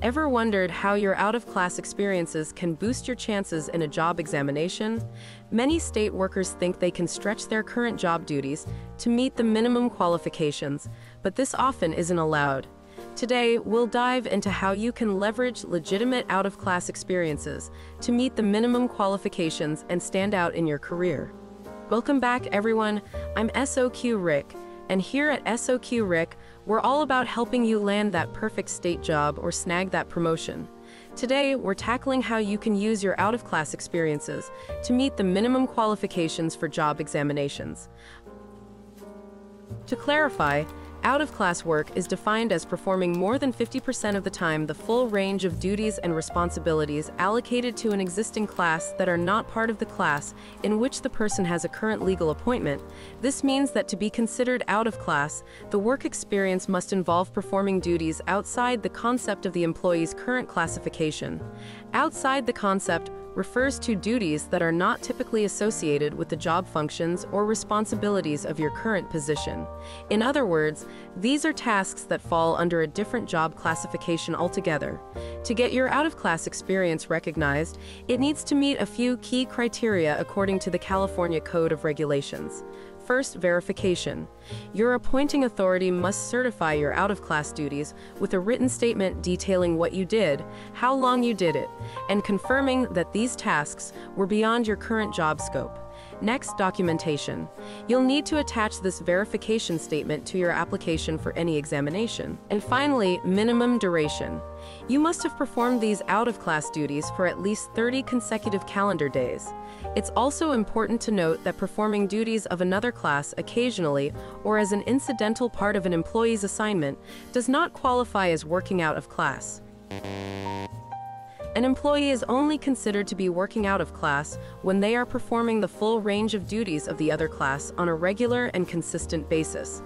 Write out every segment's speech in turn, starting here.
Ever wondered how your out-of-class experiences can boost your chances in a job examination? Many state workers think they can stretch their current job duties to meet the minimum qualifications, but this often isn't allowed. Today, we'll dive into how you can leverage legitimate out-of-class experiences to meet the minimum qualifications and stand out in your career. Welcome back, everyone. I'm SOQ Rick, and here at SOQ Rick, we're all about helping you land that perfect state job or snag that promotion. Today, we're tackling how you can use your out-of-class experiences to meet the minimum qualifications for job examinations. To clarify, out-of-class work is defined as performing more than 50% of the time the full range of duties and responsibilities allocated to an existing class that are not part of the class in which the person has a current legal appointment. This means that to be considered out-of-class, the work experience must involve performing duties outside the concept of the employee's current classification. Outside the concept refers to duties that are not typically associated with the job functions or responsibilities of your current position. In other words, these are tasks that fall under a different job classification altogether. To get your out-of-class experience recognized, it needs to meet a few key criteria according to the California Code of Regulations. First, verification. Your appointing authority must certify your out-of-class duties with a written statement detailing what you did, how long you did it, and confirming that these tasks were beyond your current job scope. Next, documentation. You'll need to attach this verification statement to your application for any examination. And finally, minimum duration. You must have performed these out-of-class duties for at least 30 consecutive calendar days. It's also important to note that performing duties of another class occasionally or as an incidental part of an employee's assignment does not qualify as working out of class. An employee is only considered to be working out of class when they are performing the full range of duties of the other class on a regular and consistent basis.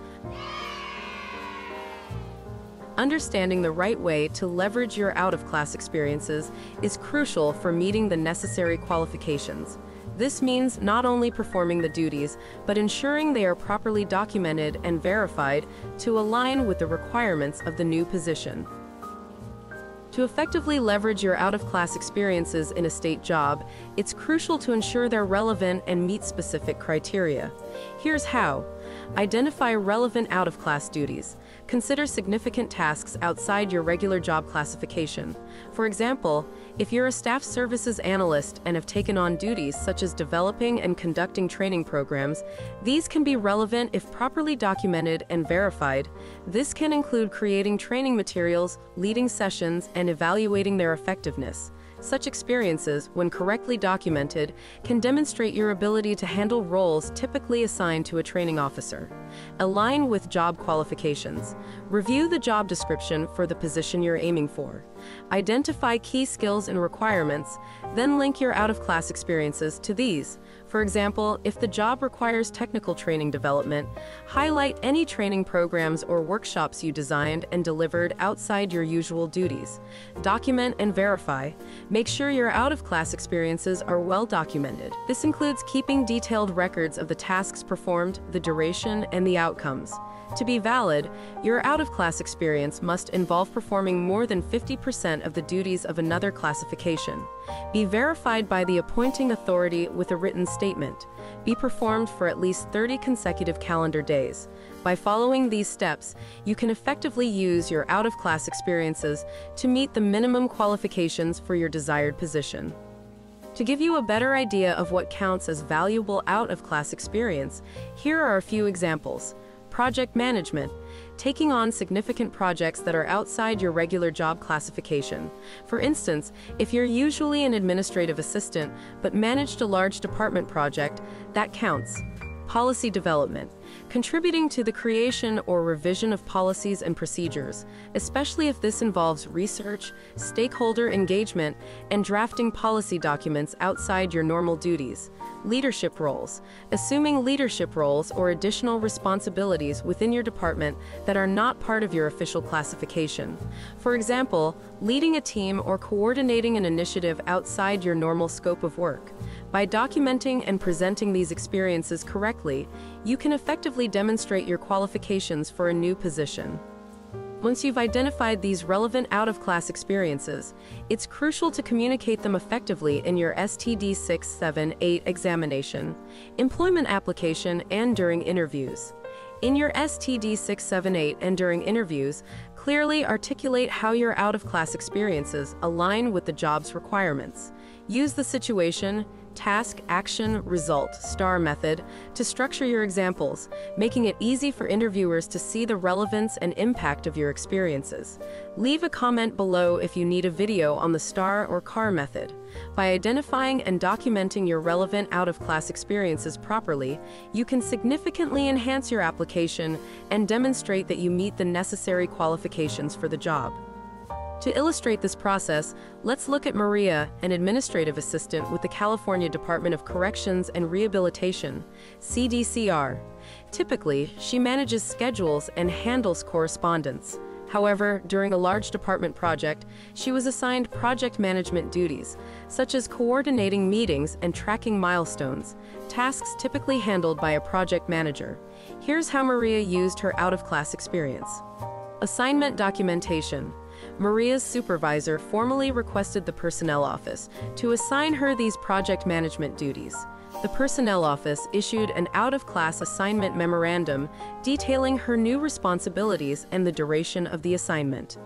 Understanding the right way to leverage your out-of-class experiences is crucial for meeting the necessary qualifications. This means not only performing the duties, but ensuring they are properly documented and verified to align with the requirements of the new position. To effectively leverage your out-of-class experiences in a state job, it's crucial to ensure they're relevant and meet specific criteria. Here's how. Identify relevant out-of-class duties. Consider significant tasks outside your regular job classification. For example, if you're a staff services analyst and have taken on duties such as developing and conducting training programs, these can be relevant if properly documented and verified. This can include creating training materials, leading sessions, and evaluating their effectiveness. Such experiences, when correctly documented, can demonstrate your ability to handle roles typically assigned to a training officer. Align with job qualifications. Review the job description for the position you're aiming for. Identify key skills and requirements, then link your out-of-class experiences to these. For example, if the job requires technical training development, highlight any training programs or workshops you designed and delivered outside your usual duties. Document and verify. Make sure your out-of-class experiences are well documented. This includes keeping detailed records of the tasks performed, the duration, and the outcomes. To be valid, your out-of-class experience must involve performing more than 50% of the duties of another classification. Be verified by the appointing authority with a written statement. Be performed for at least 30 consecutive calendar days. By following these steps, you can effectively use your out-of-class experiences to meet the minimum qualifications for your desired position. To give you a better idea of what counts as valuable out-of-class experience, here are a few examples. Project management. Taking on significant projects that are outside your regular job classification. For instance, if you're usually an administrative assistant but managed a large department project, that counts. Policy development. Contributing to the creation or revision of policies and procedures, especially if this involves research, stakeholder engagement, and drafting policy documents outside your normal duties. Leadership roles. Assuming leadership roles or additional responsibilities within your department that are not part of your official classification. For example, leading a team or coordinating an initiative outside your normal scope of work. By documenting and presenting these experiences correctly, you can effectively demonstrate your qualifications for a new position. Once you've identified these relevant out-of-class experiences, it's crucial to communicate them effectively in your STD 678 examination, employment application, and during interviews. In your STD 678 and during interviews, clearly articulate how your out-of-class experiences align with the job's requirements. Use the situation, task, action, result, STAR method to structure your examples, making it easy for interviewers to see the relevance and impact of your experiences. Leave a comment below if you need a video on the STAR or CAR method. By identifying and documenting your relevant out-of-class experiences properly, you can significantly enhance your application and demonstrate that you meet the necessary qualifications for the job. To illustrate this process, let's look at Maria, an administrative assistant with the California Department of Corrections and Rehabilitation, CDCR. Typically, she manages schedules and handles correspondence. However, during a large department project, she was assigned project management duties, such as coordinating meetings and tracking milestones, tasks typically handled by a project manager. Here's how Maria used her out-of-class experience. Assignment documentation. Maria's supervisor formally requested the Personnel Office to assign her these project management duties. The Personnel Office issued an out-of-class assignment memorandum detailing her new responsibilities and the duration of the assignment.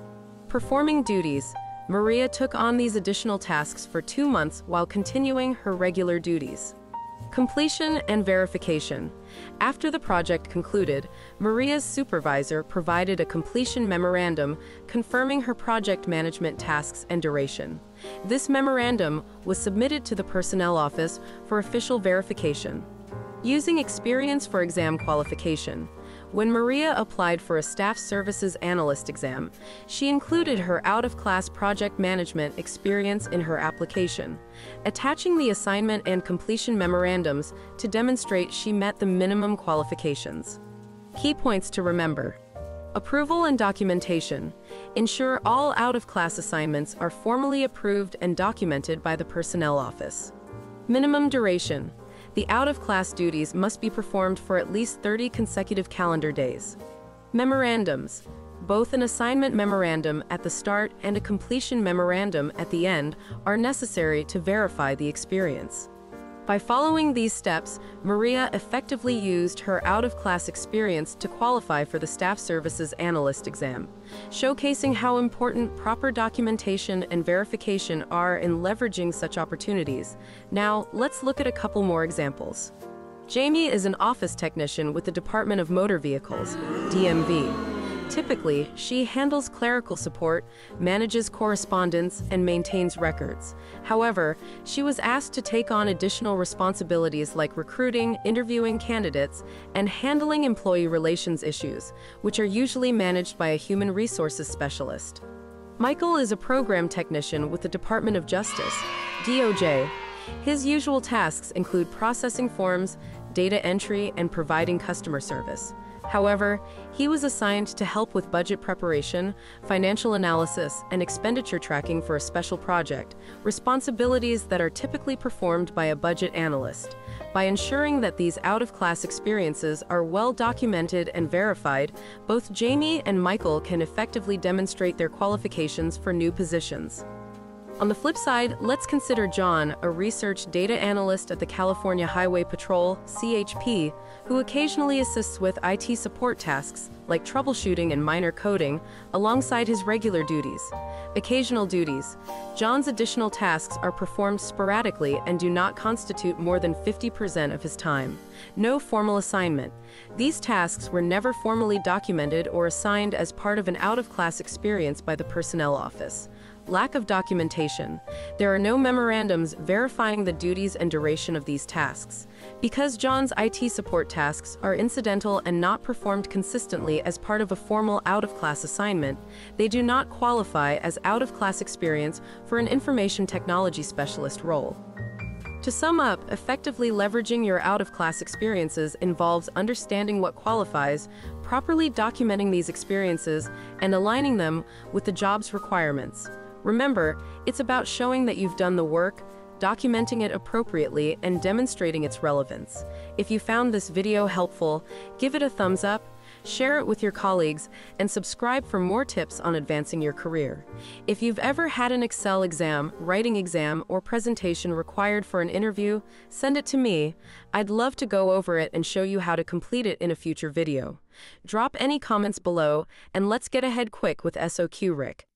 Performing duties. Maria took on these additional tasks for 2 months while continuing her regular duties. Completion and verification. After the project concluded, Maria's supervisor provided a completion memorandum confirming her project management tasks and duration. This memorandum was submitted to the Personnel Office for official verification. Using experience for exam qualification. When Maria applied for a Staff Services Analyst exam, she included her out-of-class project management experience in her application, attaching the assignment and completion memorandums to demonstrate she met the minimum qualifications. Key points to remember. Approval and documentation. Ensure all out-of-class assignments are formally approved and documented by the Personnel Office. Minimum duration. The out-of-class duties must be performed for at least 30 consecutive calendar days. Memorandums. Both an assignment memorandum at the start and a completion memorandum at the end are necessary to verify the experience. By following these steps, Maria effectively used her out-of-class experience to qualify for the Staff Services Analyst exam, showcasing how important proper documentation and verification are in leveraging such opportunities. Now, let's look at a couple more examples. Jamie is an office technician with the Department of Motor Vehicles, DMV. Typically, she handles clerical support, manages correspondence, and maintains records. However, she was asked to take on additional responsibilities like recruiting, interviewing candidates, and handling employee relations issues, which are usually managed by a human resources specialist. Michael is a program technician with the Department of Justice, DOJ. His usual tasks include processing forms, data entry, and providing customer service. However, he was assigned to help with budget preparation, financial analysis, and expenditure tracking for a special project, responsibilities that are typically performed by a budget analyst. By ensuring that these out-of-class experiences are well documented and verified, both Jamie and Michael can effectively demonstrate their qualifications for new positions. On the flip side, let's consider John, a research data analyst at the California Highway Patrol, CHP, who occasionally assists with IT support tasks, like troubleshooting and minor coding, alongside his regular duties. Occasional duties. John's additional tasks are performed sporadically and do not constitute more than 50% of his time. No formal assignment. These tasks were never formally documented or assigned as part of an out-of-class experience by the Personnel Office. Lack of documentation. There are no memorandums verifying the duties and duration of these tasks. Because John's IT support tasks are incidental and not performed consistently as part of a formal out-of-class assignment, they do not qualify as out-of-class experience for an information technology specialist role. To sum up, effectively leveraging your out-of-class experiences involves understanding what qualifies, properly documenting these experiences, and aligning them with the job's requirements. Remember, it's about showing that you've done the work, documenting it appropriately, and demonstrating its relevance. If you found this video helpful, give it a thumbs up, share it with your colleagues, and subscribe for more tips on advancing your career. If you've ever had an Excel exam, writing exam, or presentation required for an interview, send it to me. I'd love to go over it and show you how to complete it in a future video. Drop any comments below, and let's get ahead quick with SOQ Rick.